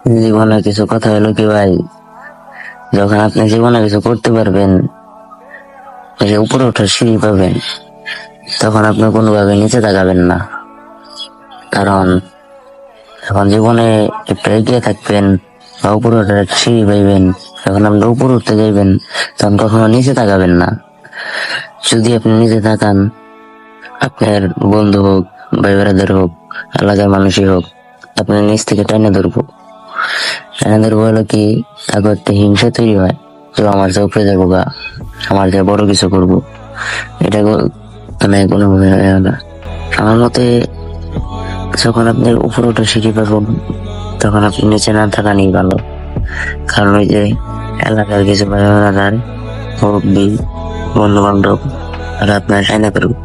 জীবনে কিছু কথা হলো কি ভাই, যখন আপনি জীবনে কিছু করতে পারবেন, ওই যে উপরে ওঠার সিঁড়ি পাবেন, তখন আপনি কোনোভাবে নিচে তাকাবেন না। কারণ এখন জীবনে একটু এগিয়ে থাকবেন বা উপরে ওঠার একটা সিঁড়ি পাইবেন, যখন আপনি উপরে উঠতে যাইবেন তখন কখনো নিচে তাকাবেন না। যদি আপনি নিচে তাকান, আপনার বন্ধু হোক, ভাই ব্রাদার হোক, এলাকার মানুষই হোক, আপনার নিচ থেকে টেনে ধরবো। টেনে ধরবো হলো কি, তারপর একটা হিংসা তৈরি হয় যে আমার যে উপরে যাবো গা, আমার যে বড় কিছু করবো। এটা মানে কোনোভাবে হয় না আমার মতে। যখন আপনি উপরে ওঠা শিখে পারবেন, তখন আপনি নিচে না থাকানি ভালো। কারণ ওই যে এলাকার কিছু ভাই ব্রাদার, মুরব্বি, বন্ধু বান্ধব, আর আপনার সাইনা করবো।